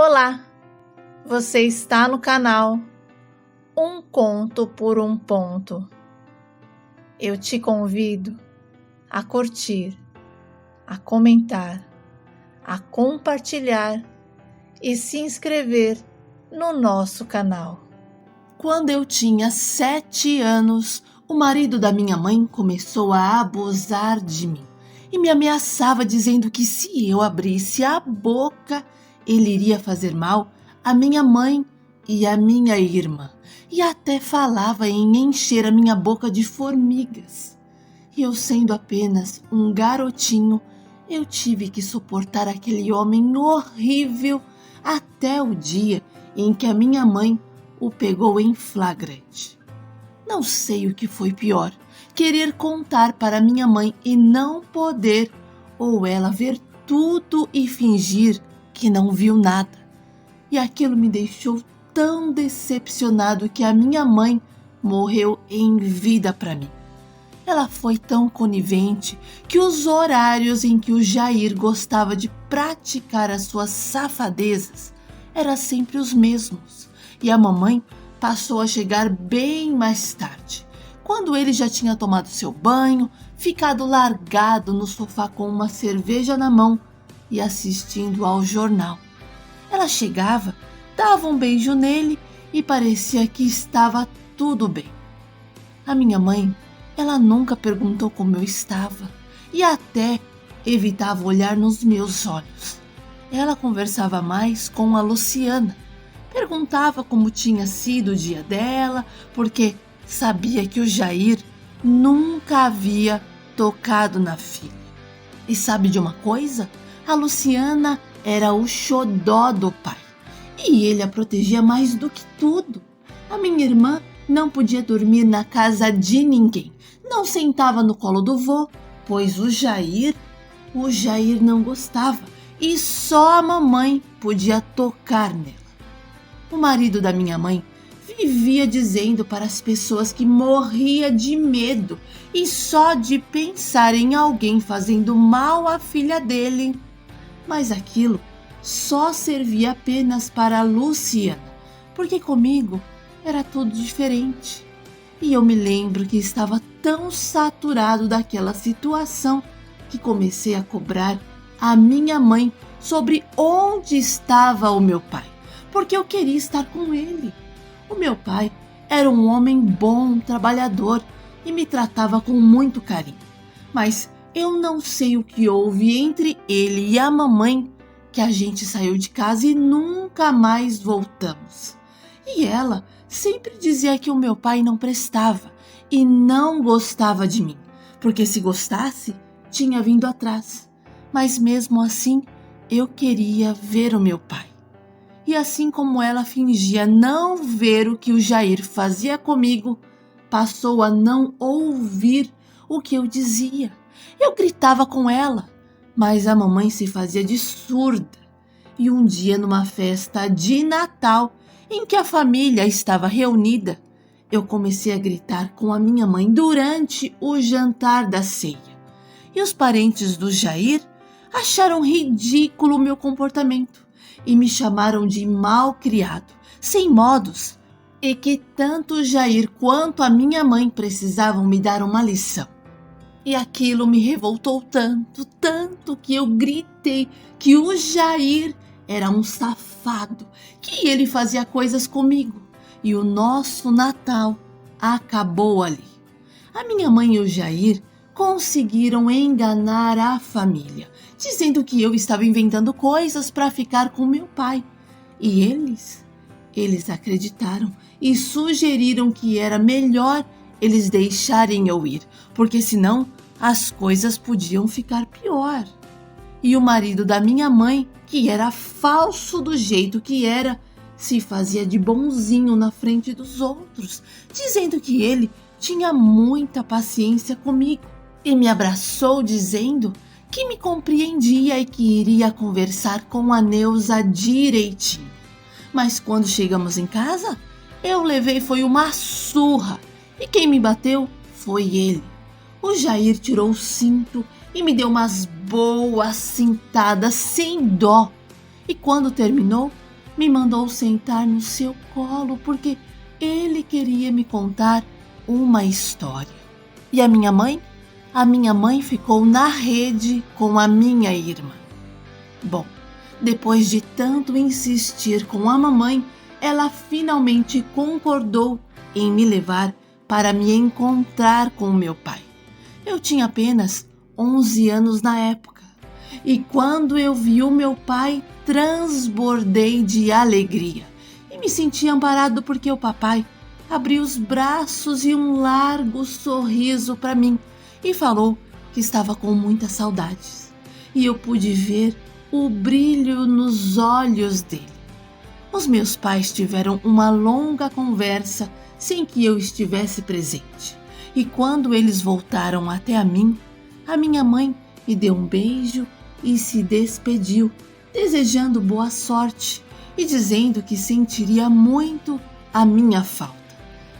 Olá, você está no canal Um Conto por um Ponto. Eu te convido a curtir, a comentar, a compartilhar e se inscrever no nosso canal. Quando eu tinha 7 anos, o marido da minha mãe começou a abusar de mim e me ameaçava dizendo que se eu abrisse a boca, ele iria fazer mal à minha mãe e à minha irmã, e até falava em encher a minha boca de formigas. E eu, sendo apenas um garotinho, eu tive que suportar aquele homem horrível até o dia em que a minha mãe o pegou em flagrante. Não sei o que foi pior, querer contar para minha mãe e não poder, ou ela ver tudo e fingir que não viu nada. E aquilo me deixou tão decepcionado que a minha mãe morreu em vida para mim. Ela foi tão conivente que os horários em que o Jair gostava de praticar as suas safadezas eram sempre os mesmos. E a mamãe passou a chegar bem mais tarde, quando ele já tinha tomado seu banho, ficado largado no sofá com uma cerveja na mão e assistindo ao jornal. Ela chegava, dava um beijo nele e parecia que estava tudo bem. A minha mãe, ela nunca perguntou como eu estava e até evitava olhar nos meus olhos. Ela conversava mais com a Luciana. Perguntava como tinha sido o dia dela, porque sabia que o Jair nunca havia tocado na filha. E sabe de uma coisa? A Luciana era o xodó do pai, e ele a protegia mais do que tudo. A minha irmã não podia dormir na casa de ninguém, não sentava no colo do vô, pois o Jair não gostava, e só a mamãe podia tocar nela. O marido da minha mãe vivia dizendo para as pessoas que morria de medo e só de pensar em alguém fazendo mal à filha dele. Mas aquilo só servia apenas para a Luciana, porque comigo era tudo diferente. E eu me lembro que estava tão saturado daquela situação que comecei a cobrar a minha mãe sobre onde estava o meu pai, porque eu queria estar com ele. O meu pai era um homem bom, trabalhador e me tratava com muito carinho. Mas eu não sei o que houve entre ele e a mamãe, que a gente saiu de casa e nunca mais voltamos. E ela sempre dizia que o meu pai não prestava e não gostava de mim, porque se gostasse, tinha vindo atrás. Mas mesmo assim, eu queria ver o meu pai. E assim como ela fingia não ver o que o Jair fazia comigo, passou a não ouvir o que eu dizia. Eu gritava com ela, mas a mamãe se fazia de surda. E um dia, numa festa de Natal, em que a família estava reunida, eu comecei a gritar com a minha mãe durante o jantar da ceia. E os parentes do Jair acharam ridículo o meu comportamento e me chamaram de mal-criado, sem modos, e que tanto o Jair quanto a minha mãe precisavam me dar uma lição. E aquilo me revoltou tanto que eu gritei que o Jair era um safado, que ele fazia coisas comigo, e o nosso Natal acabou ali. A minha mãe e o Jair conseguiram enganar a família, dizendo que eu estava inventando coisas para ficar com meu pai. E eles acreditaram e sugeriram que era melhor eles deixarem eu ir, porque senão as coisas podiam ficar pior. E o marido da minha mãe, que era falso do jeito que era, se fazia de bonzinho na frente dos outros, dizendo que ele tinha muita paciência comigo. E me abraçou dizendo que me compreendia e que iria conversar com a Neuza direitinho. Mas quando chegamos em casa, eu levei foi uma surra e quem me bateu foi ele. O Jair tirou o cinto e me deu umas boas cintadas sem dó. E quando terminou, me mandou sentar no seu colo porque ele queria me contar uma história. E a minha mãe? A minha mãe ficou na rede com a minha irmã. Bom, depois de tanto insistir com a mamãe, ela finalmente concordou em me levar para me encontrar com meu pai. Eu tinha apenas 11 anos na época. E quando eu vi o meu pai, transbordei de alegria e me senti amparado porque o papai abriu os braços e um largo sorriso para mim e falou que estava com muitas saudades. E eu pude ver o brilho nos olhos dele. Os meus pais tiveram uma longa conversa sem que eu estivesse presente. E quando eles voltaram até a minha mãe me deu um beijo e se despediu, desejando boa sorte e dizendo que sentiria muito a minha falta,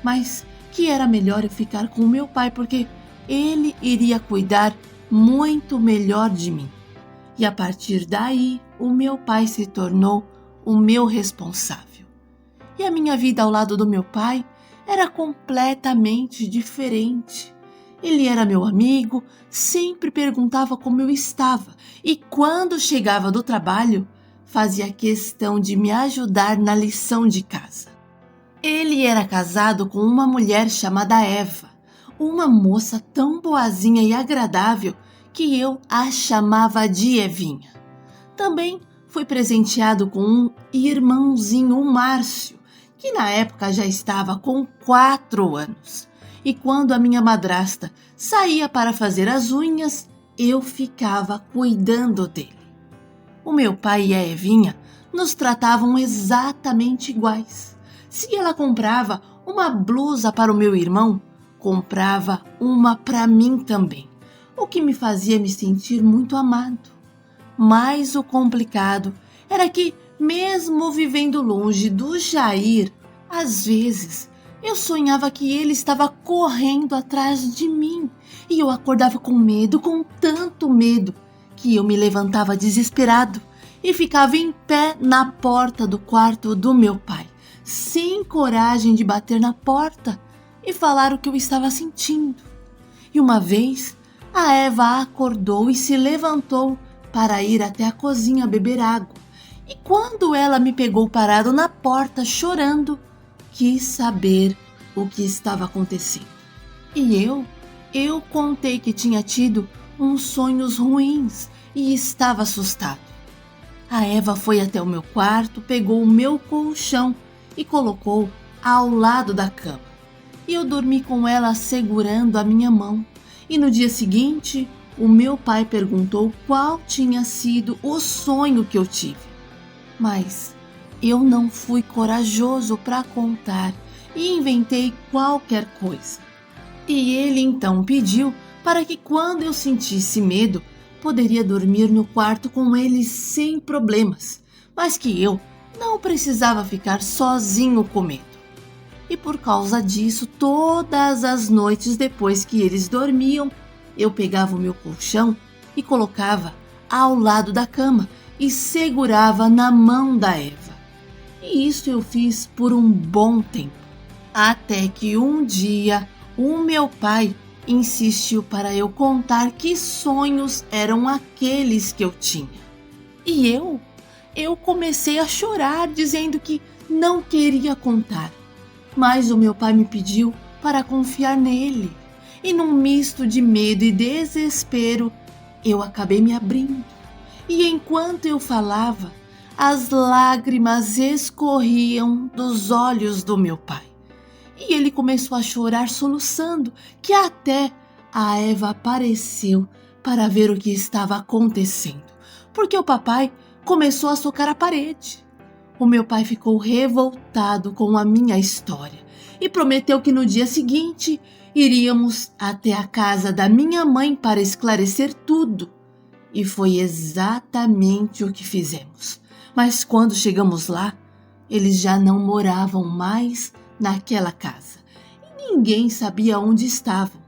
mas que era melhor eu ficar com meu pai porque ele iria cuidar muito melhor de mim. E a partir daí, o meu pai se tornou o meu responsável. E a minha vida ao lado do meu pai era completamente diferente. Ele era meu amigo, sempre perguntava como eu estava e quando chegava do trabalho, fazia questão de me ajudar na lição de casa. Ele era casado com uma mulher chamada Eva, uma moça tão boazinha e agradável que eu a chamava de Evinha. Também fui presenteado com um irmãozinho, o Márcio, que na época já estava com 4 anos. E quando a minha madrasta saía para fazer as unhas, eu ficava cuidando dele. O meu pai e a Evinha nos tratavam exatamente iguais. Se ela comprava uma blusa para o meu irmão, comprava uma para mim também, o que me fazia me sentir muito amado. Mas o complicado era que, mesmo vivendo longe do Jair, às vezes eu sonhava que ele estava correndo atrás de mim e eu acordava com medo, com tanto medo, que eu me levantava desesperado e ficava em pé na porta do quarto do meu pai, sem coragem de bater na porta e falar o que eu estava sentindo. E uma vez, a Eva acordou e se levantou para ir até a cozinha beber água. E quando ela me pegou parado na porta chorando, quis saber o que estava acontecendo. E eu contei que tinha tido uns sonhos ruins e estava assustado. A Eva foi até o meu quarto, pegou o meu colchão e colocou ao lado da cama. E eu dormi com ela segurando a minha mão. E no dia seguinte, o meu pai perguntou qual tinha sido o sonho que eu tive. Mas eu não fui corajoso para contar e inventei qualquer coisa. E ele então pediu para que quando eu sentisse medo, poderia dormir no quarto com ele sem problemas, mas que eu não precisava ficar sozinho com medo. E por causa disso, todas as noites depois que eles dormiam, eu pegava o meu colchão e colocava ao lado da cama e segurava na mão da Eva. E isso eu fiz por um bom tempo, até que um dia o meu pai insistiu para eu contar que sonhos eram aqueles que eu tinha. E eu comecei a chorar, dizendo que não queria contar. Mas o meu pai me pediu para confiar nele. E num misto de medo e desespero, eu acabei me abrindo. E enquanto eu falava, as lágrimas escorriam dos olhos do meu pai. E ele começou a chorar soluçando, que até a Eva apareceu para ver o que estava acontecendo, porque o papai começou a socar a parede. O meu pai ficou revoltado com a minha história e prometeu que no dia seguinte iríamos até a casa da minha mãe para esclarecer tudo. E foi exatamente o que fizemos. Mas quando chegamos lá, eles já não moravam mais naquela casa e ninguém sabia onde estavam.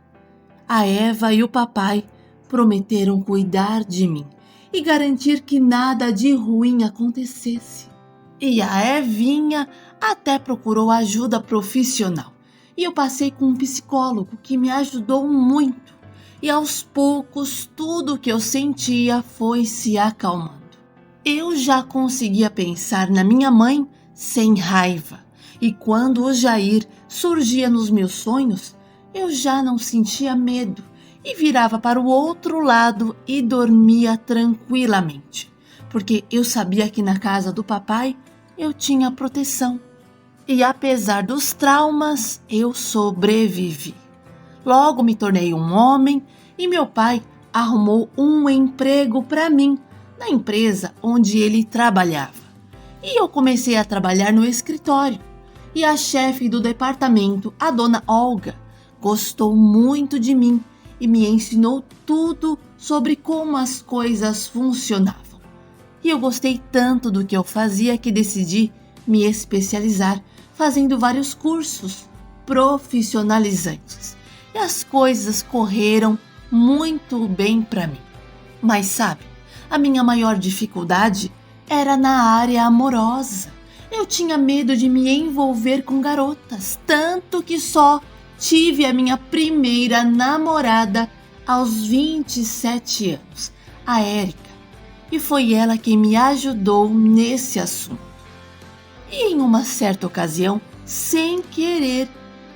A Eva e o papai prometeram cuidar de mim e garantir que nada de ruim acontecesse. E a Evinha até procurou ajuda profissional. E eu passei com um psicólogo que me ajudou muito. E aos poucos, tudo que eu sentia foi se acalmando. Eu já conseguia pensar na minha mãe sem raiva. E quando o Jair surgia nos meus sonhos, eu já não sentia medo e virava para o outro lado e dormia tranquilamente. Porque eu sabia que na casa do papai eu tinha proteção. E apesar dos traumas, eu sobrevivi. Logo me tornei um homem e meu pai arrumou um emprego para mim na empresa onde ele trabalhava. E eu comecei a trabalhar no escritório. E a chefe do departamento, a dona Olga, gostou muito de mim e me ensinou tudo sobre como as coisas funcionavam. E eu gostei tanto do que eu fazia que decidi me especializar, fazendo vários cursos profissionalizantes. E as coisas correram muito bem para mim. Mas sabe, a minha maior dificuldade era na área amorosa. Eu tinha medo de me envolver com garotas, tanto que só tive a minha primeira namorada aos 27 anos, a Érica. E foi ela quem me ajudou nesse assunto. E em uma certa ocasião, sem querer,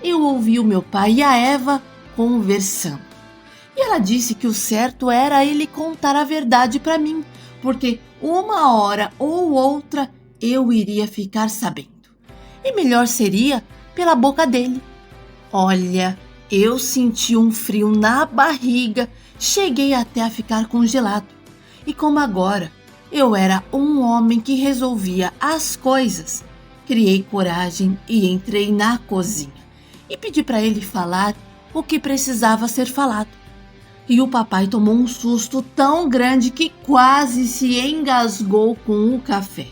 eu ouvi o meu pai e a Eva conversando. E ela disse que o certo era ele contar a verdade para mim, porque uma hora ou outra eu iria ficar sabendo. E melhor seria pela boca dele. Olha, eu senti um frio na barriga, cheguei até a ficar congelado. E como agora eu era um homem que resolvia as coisas, criei coragem e entrei na cozinha e pedi para ele falar o que precisava ser falado. E o papai tomou um susto tão grande que quase se engasgou com o café.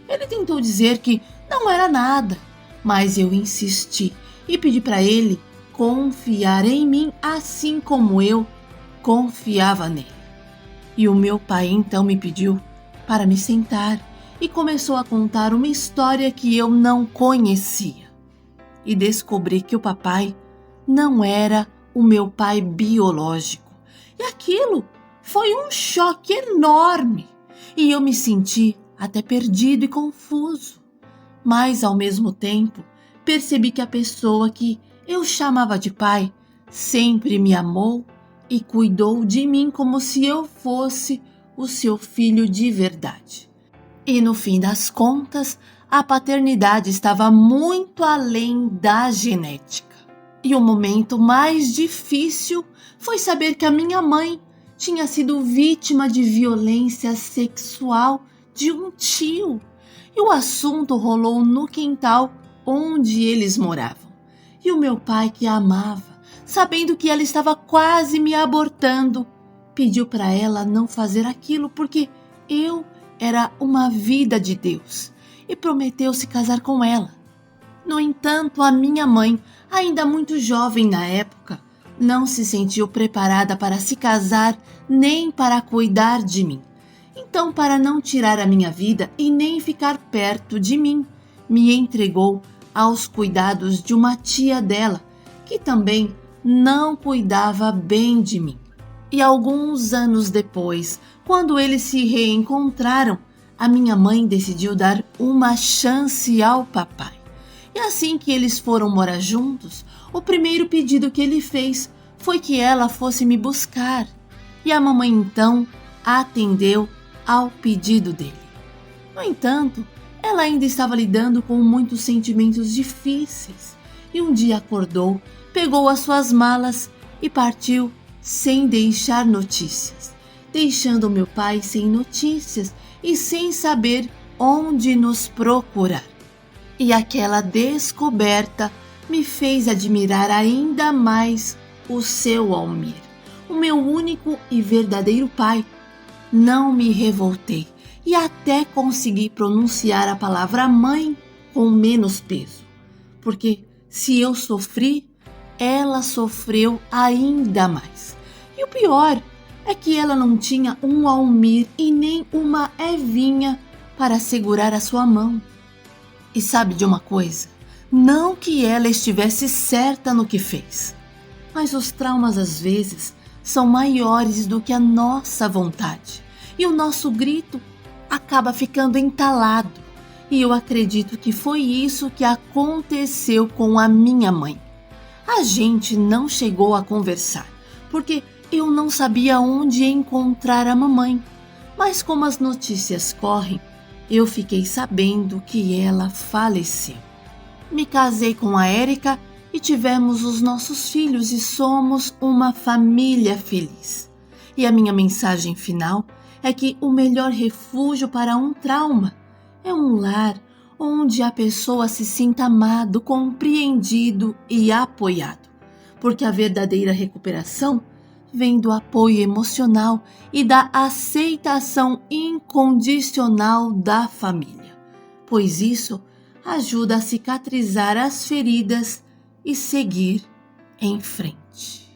Ele tentou dizer que não era nada, mas eu insisti e pedi para ele confiar em mim assim como eu confiava nele. E o meu pai então me pediu para me sentar e começou a contar uma história que eu não conhecia. E descobri que o papai não era o meu pai biológico. E aquilo foi um choque enorme. E eu me senti até perdido e confuso. Mas, ao mesmo tempo, percebi que a pessoa que eu chamava de pai sempre me amou e cuidou de mim como se eu fosse o seu filho de verdade. E no fim das contas, a paternidade estava muito além da genética. E o momento mais difícil foi saber que a minha mãe tinha sido vítima de violência sexual de um tio. E o assunto rolou no quintal onde eles moravam. E o meu pai, que a amava, sabendo que ela estava quase me abortando, pediu para ela não fazer aquilo porque eu era uma vida de Deus e prometeu se casar com ela. No entanto, a minha mãe, ainda muito jovem na época, não se sentiu preparada para se casar nem para cuidar de mim. Então, para não tirar a minha vida e nem ficar perto de mim, me entregou aos cuidados de uma tia dela, que também não cuidava bem de mim. E alguns anos depois, quando eles se reencontraram, a minha mãe decidiu dar uma chance ao papai. E assim que eles foram morar juntos, o primeiro pedido que ele fez foi que ela fosse me buscar. E a mamãe então atendeu ao pedido dele. No entanto, ela ainda estava lidando com muitos sentimentos difíceis. E um dia acordou, pegou as suas malas e partiu sem deixar notícias, deixando meu pai sem notícias e sem saber onde nos procurar. E aquela descoberta me fez admirar ainda mais o seu Almir, o meu único e verdadeiro pai. Não me revoltei e até consegui pronunciar a palavra mãe com menos peso, porque se eu sofri, ela sofreu ainda mais. E o pior é que ela não tinha um Almir e nem uma Evinha para segurar a sua mão. E sabe de uma coisa? Não que ela estivesse certa no que fez, mas os traumas às vezes são maiores do que a nossa vontade e o nosso grito acaba ficando entalado. E eu acredito que foi isso que aconteceu com a minha mãe. A gente não chegou a conversar, porque eu não sabia onde encontrar a mamãe. Mas como as notícias correm, eu fiquei sabendo que ela faleceu. Me casei com a Érica e tivemos os nossos filhos e somos uma família feliz. E a minha mensagem final é que o melhor refúgio para um trauma é um lar onde a pessoa se sinta amado, compreendido e apoiado. Porque a verdadeira recuperação vem do apoio emocional e da aceitação incondicional da família, pois isso ajuda a cicatrizar as feridas e seguir em frente.